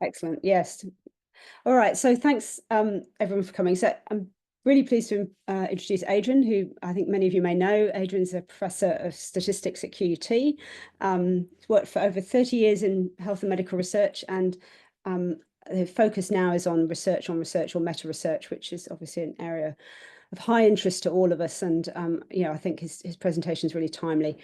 Excellent. Yes. All right. So thanks, everyone, for coming. So I'm really pleased to introduce Adrian, who I think many of you may know. Adrian's a professor of statistics at QUT. He's worked for over 30 years in health and medical research, and the focus now is on research or meta research, which is obviously an area of high interest to all of us. And I think his presentation is really timely.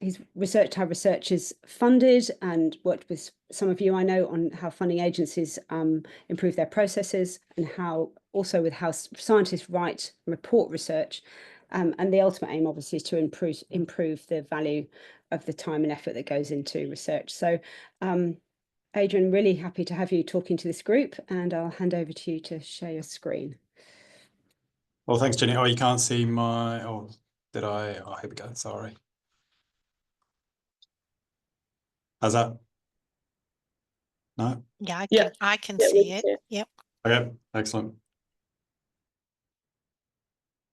He's researched how research is funded and worked with some of you I know on how funding agencies improve their processes, and how scientists write and report research. And the ultimate aim, obviously, is to improve the value of the time and effort that goes into research. So, Adrian, really happy to have you talking to this group, and I'll hand over to you to share your screen. Well, thanks, Jenny. Oh, you can't see my, oh, did I? Oh, here we go. Sorry. How's that? No? Yeah, I can see it. Yep. Okay, excellent.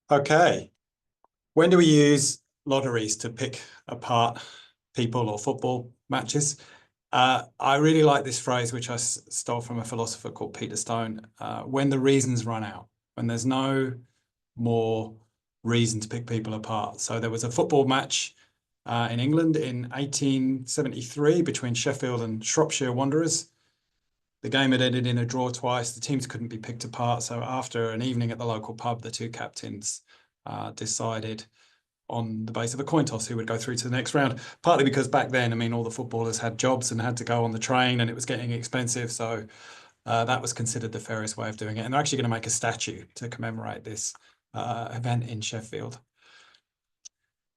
Okay. When do we use lotteries to pick apart people or football matches? I really like this phrase, which I stole from a philosopher called Peter Stone, when the reasons run out, when there's no more reason to pick people apart. So there was a football match in England in 1873 between Sheffield and Shropshire Wanderers. The game had ended in a draw twice. The teams couldn't be picked apart. So after an evening at the local pub, the two captains decided on the basis of a coin toss who would go through to the next round, partly because back then, I mean, all the footballers had jobs and had to go on the train and it was getting expensive. So that was considered the fairest way of doing it. And they're actually going to make a statue to commemorate this event in Sheffield.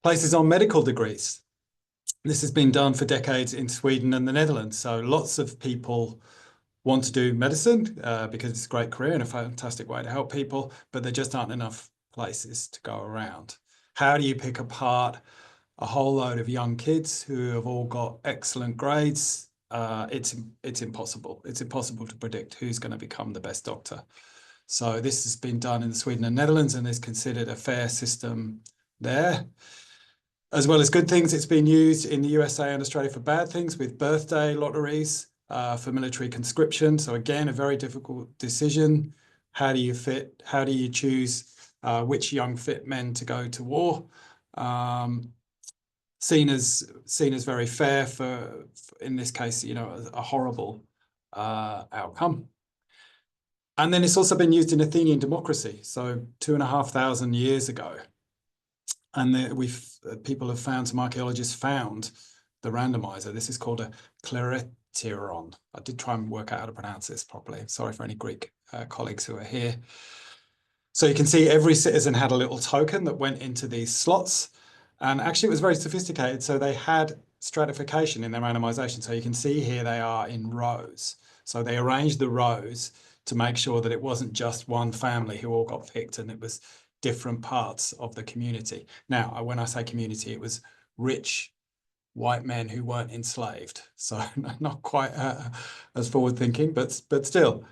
Places on medical degrees. This has been done for decades in Sweden and the Netherlands. So lots of people want to do medicine because it's a great career and a fantastic way to help people, but there just aren't enough places to go around. How do you pick apart a whole load of young kids who have all got excellent grades? It's impossible. It's impossible to predict who's going to become the best doctor. So this has been done in Sweden and Netherlands and is considered a fair system there. As well as good things, it's been used in the USA and Australia for bad things with birthday lotteries for military conscription. So again, a very difficult decision. How do you choose which young fit men to go to war? Seen as very fair for in this case, a horrible outcome. And then it's also been used in Athenian democracy, so 2,500 years ago. And people have found, some archaeologists found the randomizer. This is called a clereteron. I did try and work out how to pronounce this properly. Sorry for any Greek colleagues who are here. So you can see every citizen had a little token that went into these slots. And actually it was very sophisticated. So they had stratification in their randomization. So you can see here they are in rows. So they arranged the rows to make sure that it wasn't just one family who all got picked, and it was different parts of the community. Now, when I say community, it was rich white men who weren't enslaved. So not quite as forward thinking, but still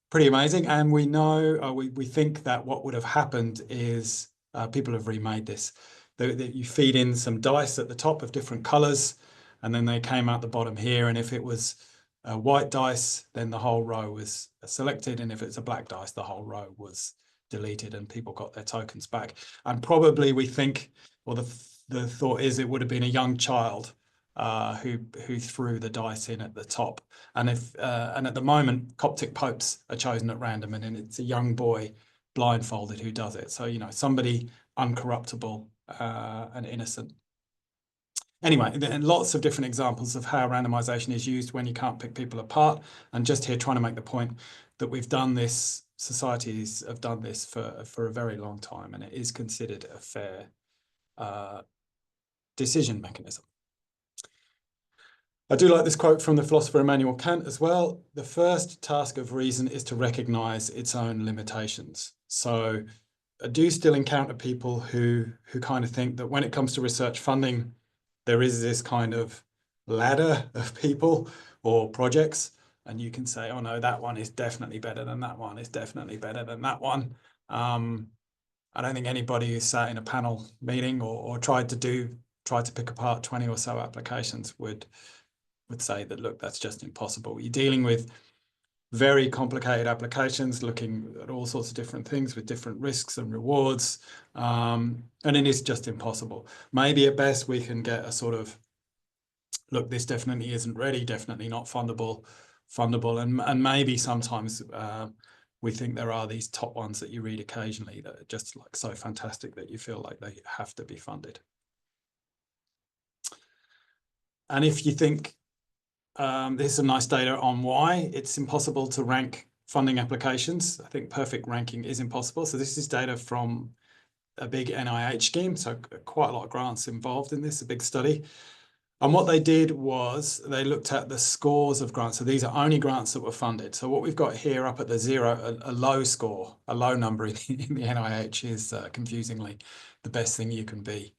pretty amazing. And we know, we think that what would have happened is people have remade this. That you feed in some dice at the top of different colors, and then they came out the bottom here. And if it was a white dice, then the whole row was selected. And if it's a black dice, the whole row was deleted and people got their tokens back. And probably we think, or the thought is, it would have been a young child who threw the dice in at the top. And at the moment, Coptic popes are chosen at random, and it's a young boy blindfolded who does it. So, somebody uncorruptible and innocent. Anyway, and lots of different examples of how randomization is used when you can't pick people apart. And just here trying to make the point that we've done this, societies have done this for a very long time, and it is considered a fair decision mechanism. I do like this quote from the philosopher Immanuel Kant as well. The first task of reason is to recognize its own limitations. So I do still encounter people who kind of think that when it comes to research funding, there is this kind of ladder of people or projects, and you can say, oh no, that one is definitely better than that one, is definitely better than that one. I don't think anybody who sat in a panel meeting or tried to pick apart 20 or so applications would would say that, look, that's just impossible. You're dealing with very complicated applications, looking at all sorts of different things with different risks and rewards, and it is just impossible. Maybe at best we can get a sort of, look, this definitely isn't ready, definitely not fundable, and maybe sometimes we think there are these top ones that you read occasionally that are just like so fantastic that you feel like they have to be funded. And if you think this is some nice data on why it's impossible to rank funding applications, I think perfect ranking is impossible. So this is data from a big NIH scheme, so quite a lot of grants involved in this, a big study. And what they did was they looked at the scores of grants. So these are only grants that were funded. So what we've got here up at the 0, a low score, a low number in the NIH is confusingly the best thing you can be.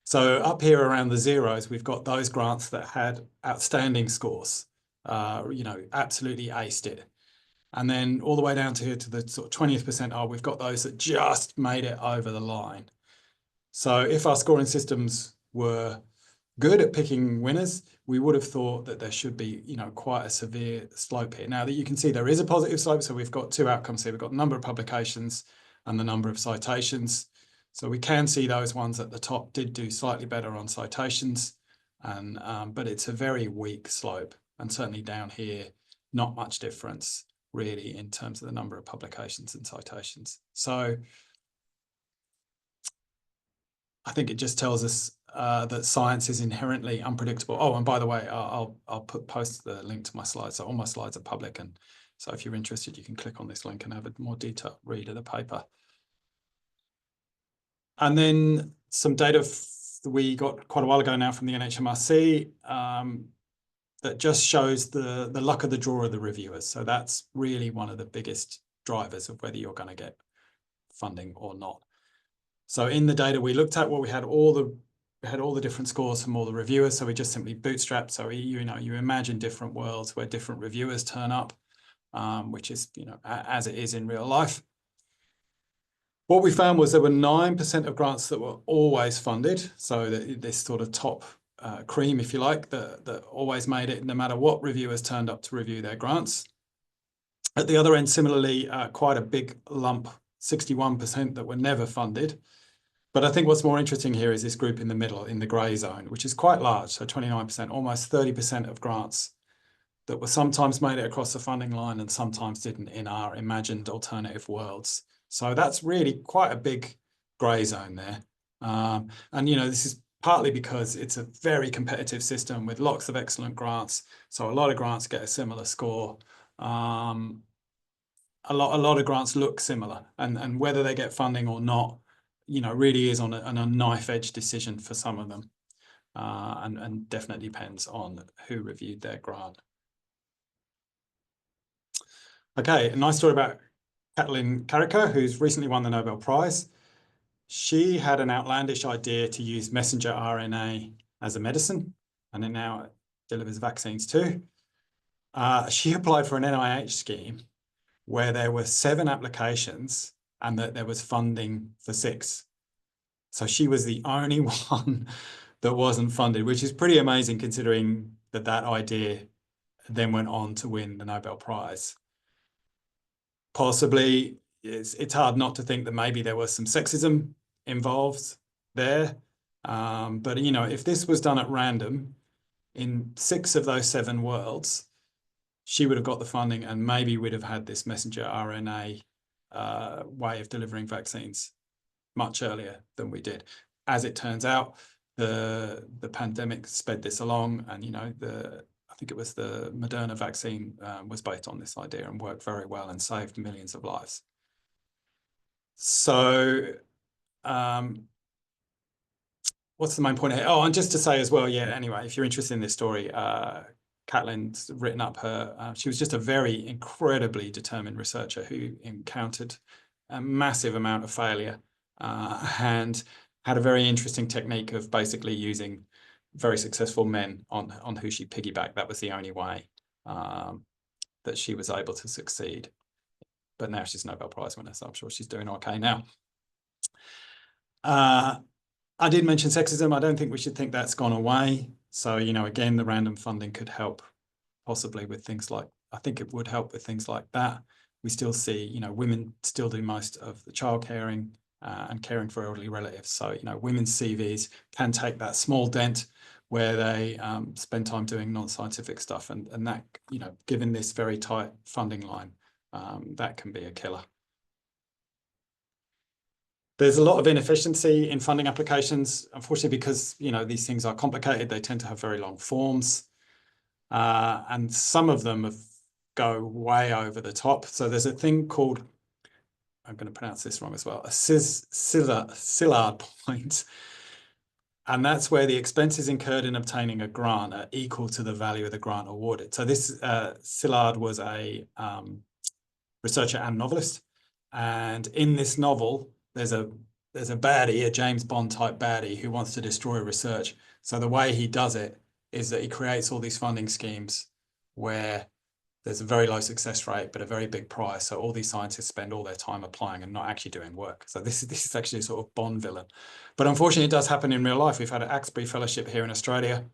So up here around the 0s, we've got those grants that had outstanding scores, you know, absolutely aced it. And then all the way down to here to the sort of 20th percentile, we've got those that just made it over the line. So if our scoring systems were good at picking winners, we would have thought that there should be, you know, quite a severe slope here. Now that you can see there is a positive slope, so we've got two outcomes here. We've got the number of publications and the number of citations. So we can see those ones at the top did do slightly better on citations, and but it's a very weak slope, and certainly down here, not much difference really in terms of the number of publications and citations. So I think it just tells us that science is inherently unpredictable. Oh, and by the way, I'll post the link to my slides. So all my slides are public, and so if you're interested, you can click on this link and have a more detailed read of the paper. And then some data we got quite a while ago now from the NHMRC that just shows the luck of the draw of the reviewers. So that's really one of the biggest drivers of whether you're going to get funding or not. So in the data we looked at, well, we had all the different scores from all the reviewers. So we just simply bootstrapped. So you imagine different worlds where different reviewers turn up, which is, you know, as it is in real life. What we found was there were 9% of grants that were always funded. So this sort of top cream, if you like, that always made it no matter what reviewers turned up to review their grants. At the other end, similarly, quite a big lump, 61% that were never funded. But I think what's more interesting here is this group in the middle, in the grey zone, which is quite large. So 29%, almost 30% of grants that were sometimes made it across the funding line and sometimes didn't in our imagined alternative worlds. So that's really quite a big grey zone there. And, you know, this is partly because it's a very competitive system with lots of excellent grants. So a lot of grants get a similar score. A lot of grants look similar, and whether they get funding or not, you know, really is on a knife edge decision for some of them, and definitely depends on who reviewed their grant. Okay, a nice story about Katalin Karika, who's recently won the Nobel Prize. She had an outlandish idea to use messenger RNA as a medicine, and it now delivers vaccines too. She applied for an NIH scheme where there were 7 applications and that there was funding for 6. So she was the only one that wasn't funded, which is pretty amazing considering that idea then went on to win the Nobel Prize. Possibly, it's hard not to think that maybe there was some sexism involved there. But, you know, if this was done at random, in 6 of those 7 worlds, she would have got the funding and maybe we'd have had this messenger RNA way of delivering vaccines much earlier than we did. As it turns out, the pandemic sped this along, and, you know, I think it was the Moderna vaccine was based on this idea and worked very well and saved millions of lives. So what's the main point here? Oh, and just to say as well, yeah, anyway, if you're interested in this story, Katalin's written up she was just a very incredibly determined researcher who encountered a massive amount of failure and had a very interesting technique of basically using very successful men on who she piggybacked. That was the only way that she was able to succeed. But now she's a Nobel Prize winner, so I'm sure she's doing okay now. I did mention sexism. I don't think we should think that's gone away. So, you know, again, the random funding could help possibly with things like, I think it would help with things like that. We still see, you know, women still do most of the child caring and caring for elderly relatives. So, you know, women's CVs can take that small dent where they spend time doing non-scientific stuff. And that, you know, given this very tight funding line, that can be a killer. There's a lot of inefficiency in funding applications, unfortunately, because, you know, these things are complicated. They tend to have very long forms. And some of them go way over the top. So there's a thing called, I'm going to pronounce this wrong as well, a Szilard point. And that's where the expenses incurred in obtaining a grant are equal to the value of the grant awarded. So this Szilard was a researcher and novelist. And in this novel, there's a baddie, a James Bond type baddie who wants to destroy research. So the way he does it is that he creates all these funding schemes where there's a very low success rate, but a very big price. So all these scientists spend all their time applying and not actually doing work. So this is actually a sort of Bond villain. But unfortunately, it does happen in real life. We've had an Axbury Fellowship here in Australia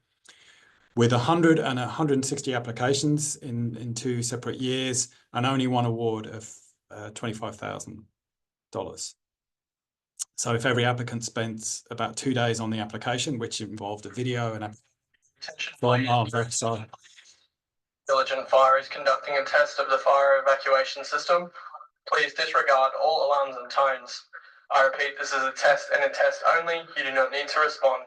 with 100 and 160 applications in 2 separate years, and only one award of $25,000. So if every applicant spends about 2 days on the application, which involved a video and very sorry. Diligent Fire is conducting a test of the fire evacuation system. Please disregard all alarms and tones. I repeat, this is a test and a test only. You do not need to respond.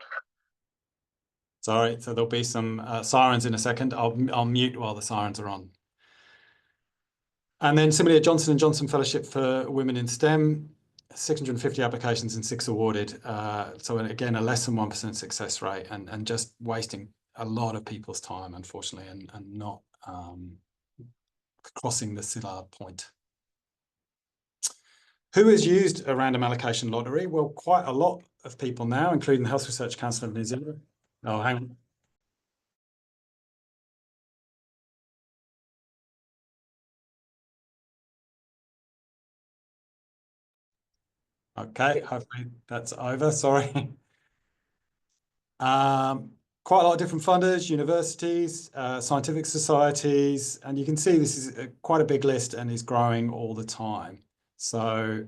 Sorry, so there'll be some sirens in a second. I'll mute while the sirens are on. And then similarly, a Johnson & Johnson Fellowship for Women in STEM, 650 applications and 6 awarded. So again, a less than 1% success rate and just wasting a lot of people's time, unfortunately, and not crossing the Szilard point. Who has used a random allocation lottery? Well, quite a lot of people now, including the Health Research Council of New Zealand. Oh, hang on. Okay, hopefully that's over, sorry. Quite a lot of different funders, universities, scientific societies, and you can see this is quite a big list and is growing all the time. So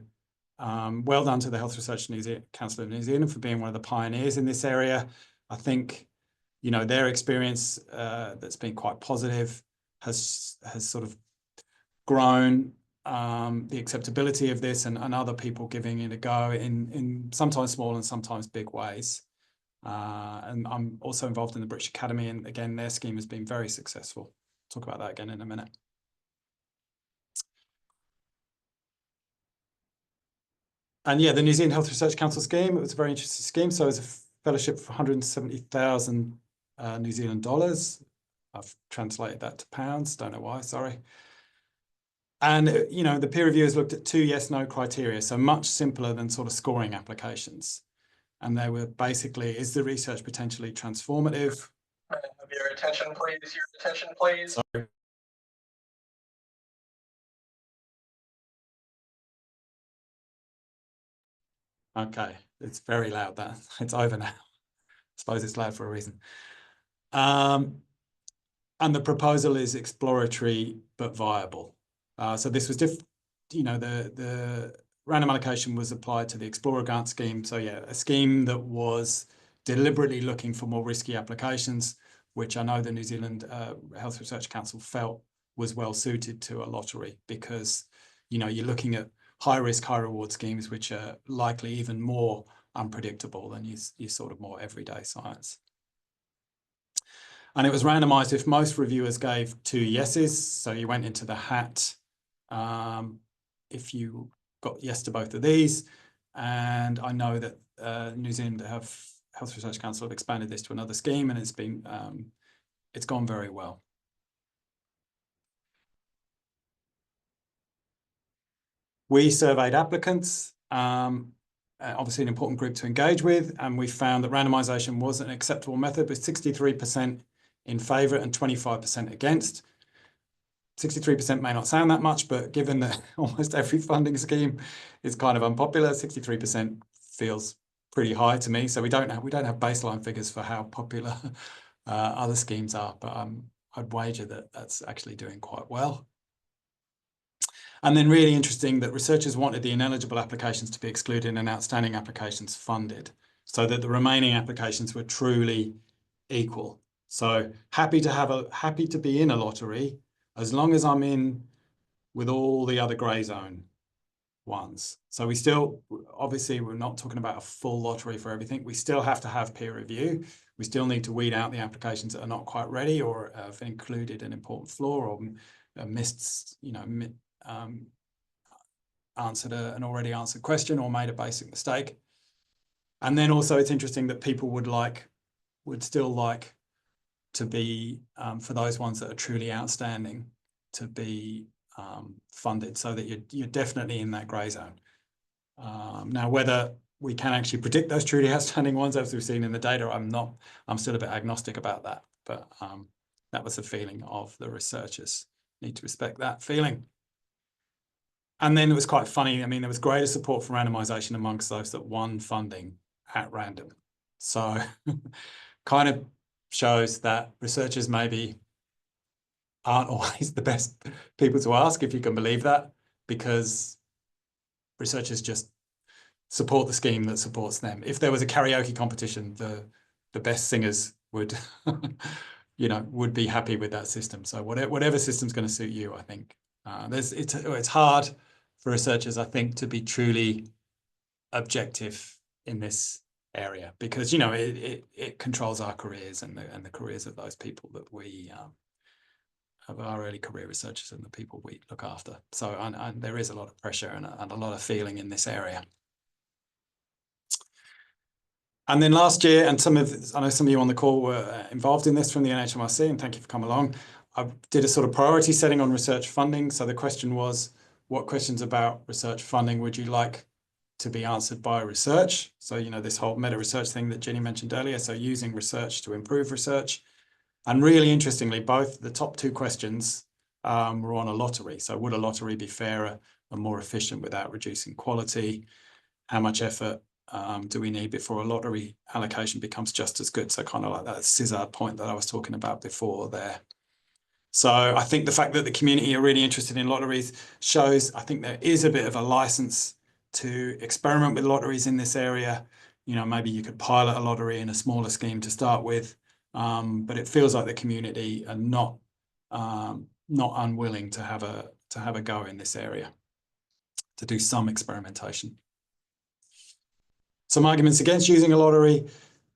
well done to the Health Research Council of New Zealand for being one of the pioneers in this area. I think, you know, their experience that's been quite positive has sort of grown the acceptability of this and other people giving it a go in sometimes small and sometimes big ways. And I'm also involved in the British Academy, and again, their scheme has been very successful. Talk about that again in a minute. And yeah, the New Zealand Health Research Council scheme, it was a very interesting scheme. So it's a fellowship for 170,000 New Zealand dollars. I've translated that to pounds, don't know why, sorry. And, you know, the peer reviewers looked at 2 yes/no criteria, so much simpler than sort of scoring applications. And they were basically, is the research potentially transformative? Have your attention, please. Your attention, please. Sorry. Okay, it's very loud that it's over now. I suppose it's loud for a reason. And the proposal is exploratory but viable. So this was you know, the random allocation was applied to the Explorer grant scheme. So yeah, a scheme that was deliberately looking for more risky applications, which I know the New Zealand Health Research Council felt was well suited to a lottery because, you know, you're looking at high risk, high reward schemes, which are likely even more unpredictable than your sort of more everyday science. And it was randomized if most reviewers gave 2 yeses. So you went into the hat if you got yes to both of these. And I know that New Zealand Health Research Council have expanded this to another scheme, and it's gone very well. We surveyed applicants, obviously an important group to engage with, and we found that randomization was an acceptable method with 63% in favour and 25% against. 63% may not sound that much, but given that almost every funding scheme is kind of unpopular, 63% feels pretty high to me. So we don't have baseline figures for how popular other schemes are, but I'd wager that that's actually doing quite well. And then really interesting that researchers wanted the ineligible applications to be excluded and outstanding applications funded, so that the remaining applications were truly equal. So happy to be in a lottery as long as I'm in with all the other grey zone ones. So we still, obviously, we're not talking about a full lottery for everything. We still have to have peer review. We still need to weed out the applications that are not quite ready or have included an important flaw or missed, answered an already answered question or made a basic mistake. And then also it's interesting that people would still like to be, for those ones that are truly outstanding, to be funded, so that you're definitely in that grey zone. Now, whether we can actually predict those truly outstanding ones, as we've seen in the data, I'm still a bit agnostic about that, but that was the feeling of the researchers. Need to respect that feeling. And then it was quite funny. I mean, there was greater support for randomization amongst those that won funding at random. So kind of shows that researchers maybe aren't always the best people to ask, if you can believe that, because researchers just support the scheme that supports them. If there was a karaoke competition, the best singers would, would be happy with that system. So whatever system's going to suit you, I think. It's hard for researchers, I think, to be truly objective in this area, because it controls our careers and the careers of those people that we of our early career researchers and the people we look after. So and there is a lot of pressure and a lot of feeling in this area. And then last year, and I know some of you on the call were involved in this from the NHMRC, and thank you for coming along. I did a sort of priority setting on research funding. So the question was, what questions about research funding would you like to be answered by research? So, this whole meta research thing that Jenny mentioned earlier. So using research to improve research. And really interestingly, both the top two questions were on a lottery. So would a lottery be fairer and more efficient without reducing quality? How much effort do we need before a lottery allocation becomes just as good? So kind of like that scissor point that I was talking about before there. So I think the fact that the community are really interested in lotteries shows, I think there is a bit of a license to experiment with lotteries in this area. Maybe you could pilot a lottery in a smaller scheme to start with, but it feels like the community are not unwilling to have a go in this area, to do some experimentation. Some arguments against using a lottery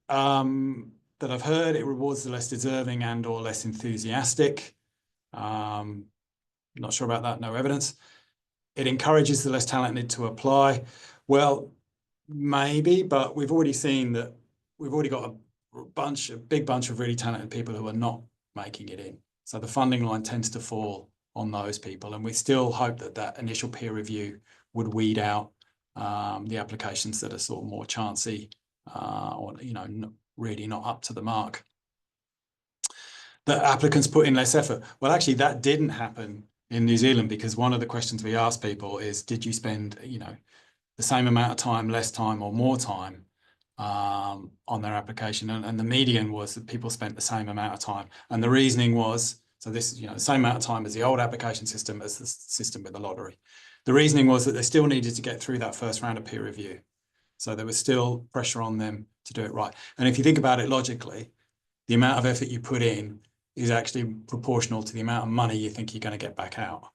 that I've heard: it rewards the less deserving and or less enthusiastic. Not sure about that, no evidence. It encourages the less talented to apply. Well, maybe, but we've already seen that we've already got a big bunch of really talented people who are not making it in. So the funding line tends to fall on those people, and we still hope that initial peer review would weed out the applications that are sort of more chancy or really not up to the mark. The applicants put in less effort. Well, actually, that didn't happen in New Zealand, because one of the questions we asked people is, did you spend the same amount of time, less time, or more time on their application? And the median was that people spent the same amount of time. And the reasoning was, so this is the same amount of time as the old application system, as the system with the lottery. The reasoning was that they still needed to get through that first round of peer review. So there was still pressure on them to do it right. And if you think about it logically, the amount of effort you put in is actually proportional to the amount of money you think you're going to get back out.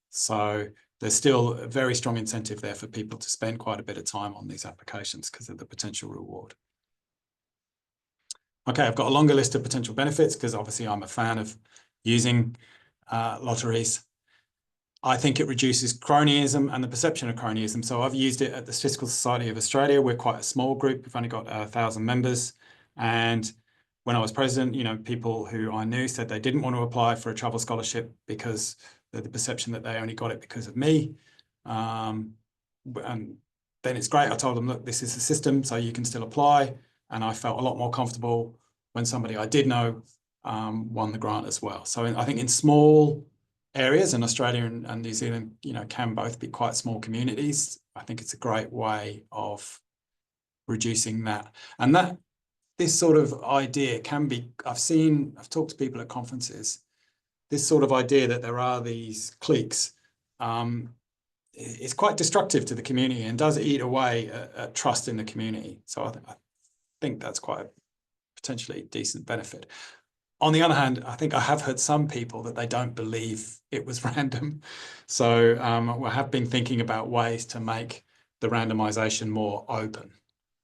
So there's still a very strong incentive there for people to spend quite a bit of time on these applications because of the potential reward. Okay, I've got a longer list of potential benefits because obviously I'm a fan of using lotteries. I think it reduces cronyism and the perception of cronyism. So I've used it at the Statistical Society of Australia. We're quite a small group. We've only got 1,000 members. And when I was president, people who I knew said they didn't want to apply for a travel scholarship because of the perception that they only got it because of me. And then it's great. I told them, look, this is the system, so you can still apply. And I felt a lot more comfortable when somebody I did know won the grant as well. So I think in small areas, and Australia and New Zealand, can both be quite small communities, I think it's a great way of reducing that. And that this sort of idea can be, I've talked to people at conferences, this sort of idea that there are these cliques is quite destructive to the community and does eat away at trust in the community. So I think that's quite a potentially decent benefit. On the other hand, I think I have heard some people that they don't believe it was random. So we have been thinking about ways to make the randomization more open.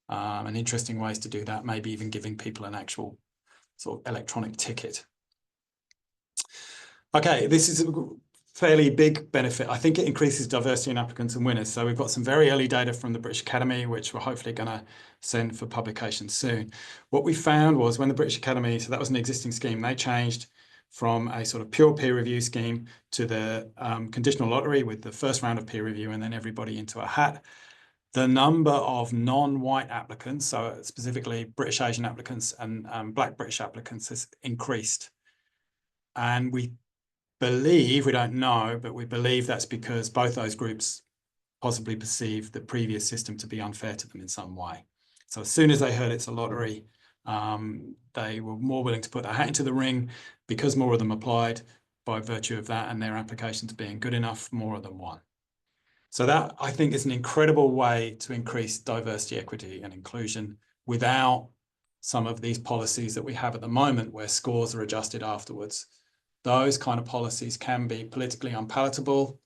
And interesting ways to do that, maybe even giving people an actual sort of electronic ticket. Okay, this is a fairly big benefit. I think it increases diversity in applicants and winners. So we've got some very early data from the British Academy, which we're hopefully going to send for publication soon. What we found was when the British Academy, so that was an existing scheme, they changed from a sort of pure peer review scheme to the conditional lottery with the first round of peer review and then everybody into a hat. The number of non-white applicants, so specifically British Asian applicants and Black British applicants, has increased. And we believe, we don't know, but we believe that's because both those groups possibly perceive the previous system to be unfair to them in some way. So as soon as they heard it's a lottery, they were more willing to put their hat into the ring because more of them applied by virtue of that and their applications being good enough, more of them won. So that, I think, is an incredible way to increase diversity, equity, and inclusion without some of these policies that we have at the moment where scores are adjusted afterwards. Those kind of policies can be politically unpalatable.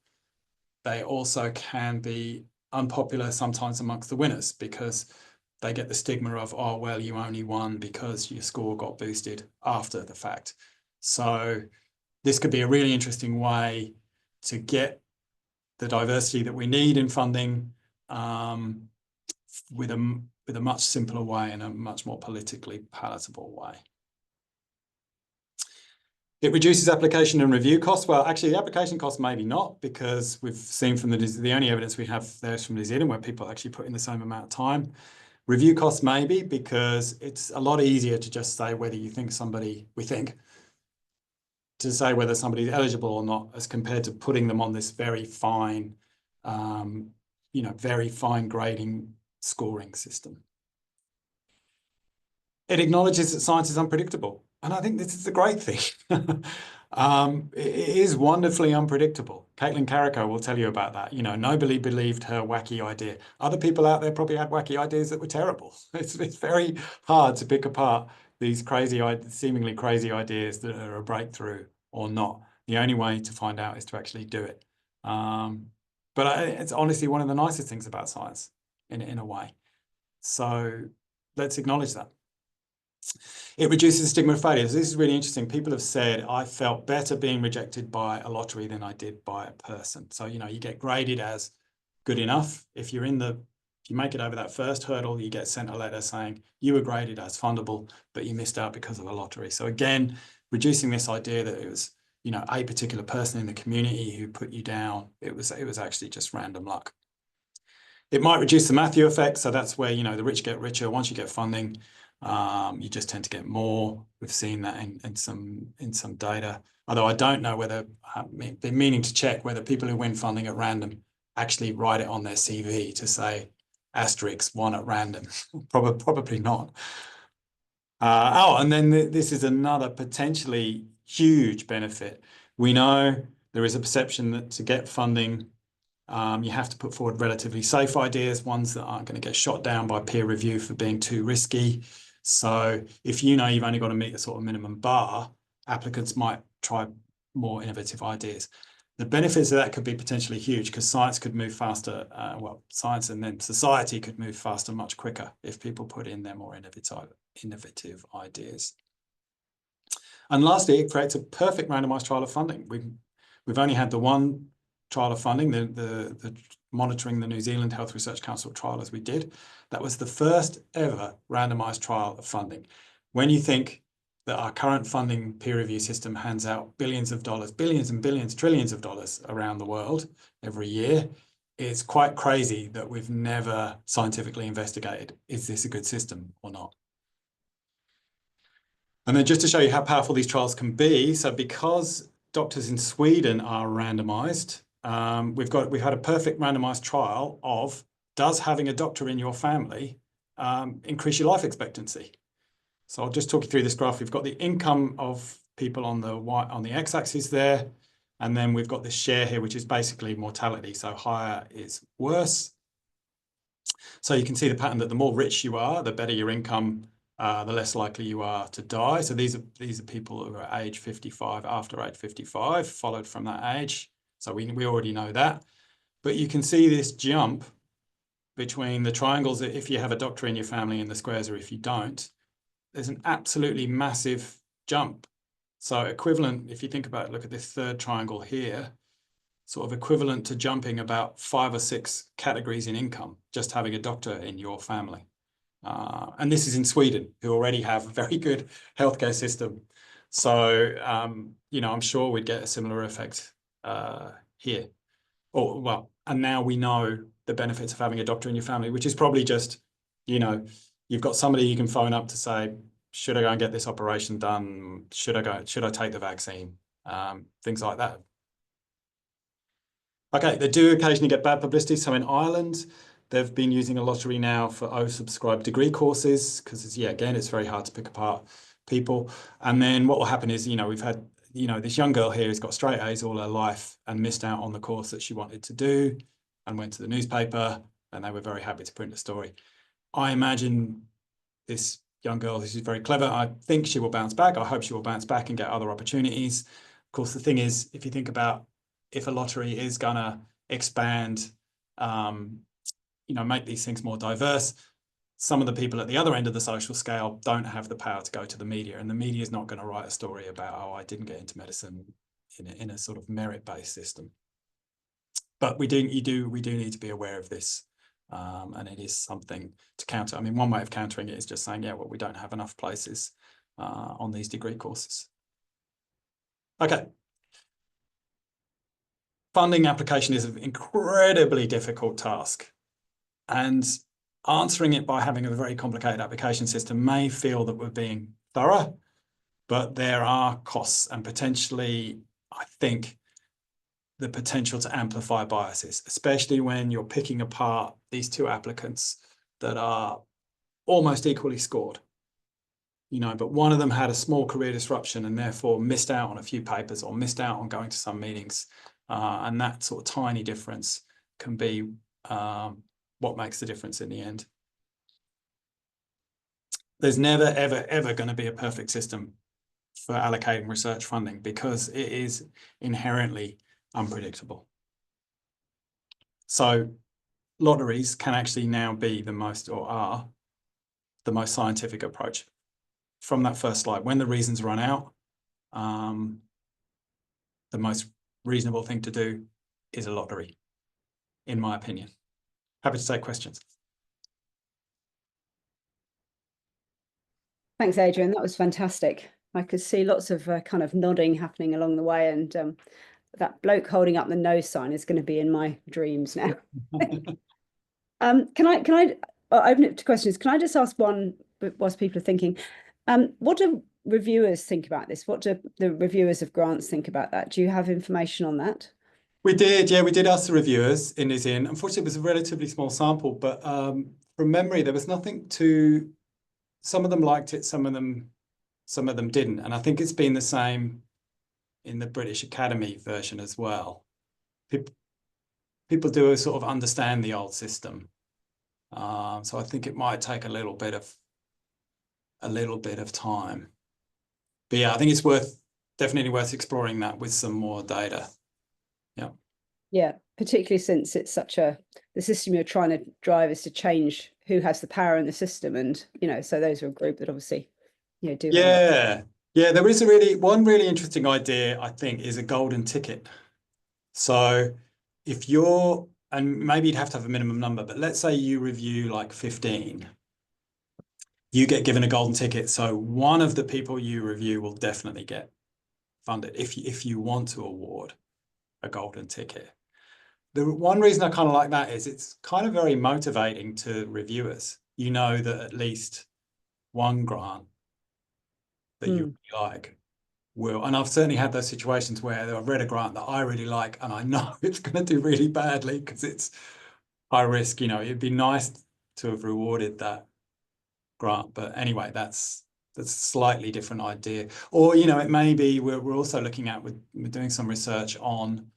They also can be unpopular sometimes amongst the winners because they get the stigma of, oh, well, you only won because your score got boosted after the fact. So this could be a really interesting way to get the diversity that we need in funding with a much simpler way and a much more politically palatable way. It reduces application and review costs. Well, actually, the application costs maybe not, because we've seen from the only evidence we have there is from New Zealand where people actually put in the same amount of time. Review costs maybe, because it's a lot easier to just say whether you think somebody, to say whether somebody's eligible or not, as compared to putting them on this very fine, very fine grading scoring system. It acknowledges that science is unpredictable. And I think this is a great thing. It is wonderfully unpredictable. Caitlin Carrico will tell you about that. You know, nobody believed her wacky idea. Other people out there probably had wacky ideas that were terrible. It's very hard to pick apart these seemingly crazy ideas that are a breakthrough or not. The only way to find out is to actually do it. But it's honestly one of the nicest things about science in a way. So let's acknowledge that. It reduces the stigma of failure. So this is really interesting. People have said, I felt better being rejected by a lottery than I did by a person. So, you know, you get graded as good enough. If you make it over that first hurdle, you get sent a letter saying you were graded as fundable, but you missed out because of a lottery. So again, reducing this idea that it was, you know, a particular person in the community who put you down. It was actually just random luck. It might reduce the Matthew effect. So that's where, you know, the rich get richer. Once you get funding, you just tend to get more. We've seen that in some data. Although I don't know whether, I've been meaning to check whether people who win funding at random actually write it on their CV to say asterisk won at random. Probably not. And then this is another potentially huge benefit. We know there is a perception that to get funding, you have to put forward relatively safe ideas, ones that aren't going to get shot down by peer review for being too risky. So if you know you've only got to meet a sort of minimum bar, applicants might try more innovative ideas. The benefits of that could be potentially huge because science could move faster. Science and then society could move faster much quicker if people put in their more innovative ideas. And lastly, it creates a perfect randomized trial of funding. We've only had the one trial of funding, the monitoring the New Zealand Health Research Council trial as we did. That was the first ever randomized trial of funding. When you think that our current funding peer review system hands out billions of dollars, billions and billions, trillions of dollars around the world every year, it's quite crazy that we've never scientifically investigated, is this a good system or not? And then just to show you how powerful these trials can be, so because doctors in Sweden are randomized, we've had a perfect randomized trial of, does having a doctor in your family increase your life expectancy? So I'll just talk you through this graph. We've got the income of people on the x-axis there, and then we've got this share here, which is basically mortality. So higher is worse. So you can see the pattern that the more rich you are, the better your income, the less likely you are to die. So these are people who are age 55, after age 55, followed from that age. So we already know that. But you can see this jump between the triangles if you have a doctor in your family and the squares or if you don't. There's an absolutely massive jump. So equivalent, if you think about it, look at this third triangle here, sort of equivalent to jumping about 5 or 6 categories in income, just having a doctor in your family. And this is in Sweden, who already have a very good healthcare system. So, you know, I'm sure we'd get a similar effect here. Or, well, and now we know the benefits of having a doctor in your family, which is probably just, you know, you've got somebody you can phone up to say, should I go and get this operation done? Should I take the vaccine? Things like that. Okay, they do occasionally get bad publicity. So in Ireland, they've been using a lottery now for oversubscribed degree courses because, yeah, again, it's very hard to pick apart people. And then what will happen is, you know, we've had, you know, this young girl here has got straight A's all her life and missed out on the course that she wanted to do and went to the newspaper and they were very happy to print a story. I imagine this young girl, this is very clever. I think she will bounce back. I hope she will bounce back and get other opportunities. Of course, the thing is, if you think about if a lottery is going to expand, you know, make these things more diverse, some of the people at the other end of the social scale don't have the power to go to the media, and the media is not going to write a story about, oh, I didn't get into medicine in a sort of merit-based system. But we do need to be aware of this, and it is something to counter. I mean, one way of countering it is just saying, yeah, well, we don't have enough places on these degree courses. Okay. Funding application is an incredibly difficult task, and answering it by having a very complicated application system may feel that we're being thorough, but there are costs and potentially, I think, the potential to amplify biases, especially when you're picking apart these two applicants that are almost equally scored. You know, but one of them had a small career disruption and therefore missed out on a few papers or missed out on going to some meetings. And that sort of tiny difference can be what makes the difference in the end. There's never, ever, ever going to be a perfect system for allocating research funding because it is inherently unpredictable. So lotteries can actually now be the most, or are the most scientific approach. From that first slide, when the reasons run out, the most reasonable thing to do is a lottery, in my opinion. Happy to take questions. Thanks, Adrian. That was fantastic. I could see lots of kind of nodding happening along the way, and that bloke holding up the no sign is going to be in my dreams now. Can I open it to questions? Can I just ask one whilst people are thinking? What do reviewers think about this? What do the reviewers of grants think about that? Do you have information on that? We did, yeah, we did ask the reviewers in this in. Unfortunately, it was a relatively small sample, but from memory, there was nothing to. Some of them liked it, some of them didn't, and I think it's been the same in the British Academy version as well. People do sort of understand the old system, so I think it might take a little bit of time. But yeah, I think it's definitely worth exploring that with some more data. Yeah. Yeah, particularly since it's the system you're trying to drive is to change who has the power in the system, and you know, so those are a group that obviously, you know, do. Yeah, there is one really interesting idea, I think, is a golden ticket. So if you're, and maybe you'd have to have a minimum number, but let's say you review like 15, you get given a golden ticket. So one of the people you review will definitely get funded if you want to award a golden ticket. The one reason I kind of like that is it's kind of very motivating to reviewers. You know that at least one grant that you really like will, and I've certainly had those situations where I've read a grant that I really like and I know it's going to do really badly because it's high risk. You know, it'd be nice to have rewarded that grant, but anyway, that's a slightly different idea. Or, you know, it may be we're also looking at, we're doing some research on,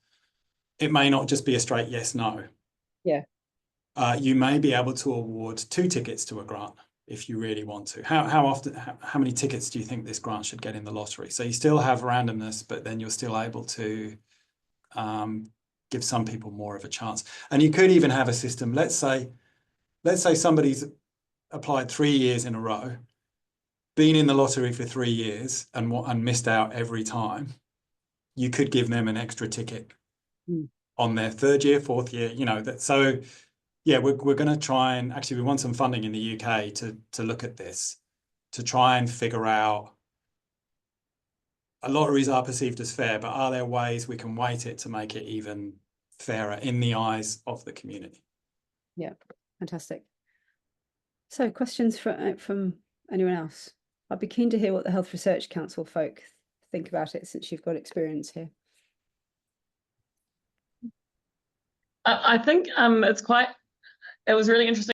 it may not just be a straight yes, no. Yeah. You may be able to award 2 tickets to a grant if you really want to. How many tickets do you think this grant should get in the lottery? So you still have randomness, but then you're still able to give some people more of a chance. And you could even have a system. Let's say somebody's applied 3 years in a row, been in the lottery for 3 years and missed out every time. You could give them an extra ticket on their 3rd year, 4th year, you know, that. So yeah, we're going to try and actually we want some funding in the UK to look at this, to try and figure out, lotteries are perceived as fair, but are there ways we can weight it to make it even fairer in the eyes of the community? Yeah, fantastic. So questions from anyone else? I'd be keen to hear what the Health Research Council folk think about it, since you've got experience here. I think it was really interesting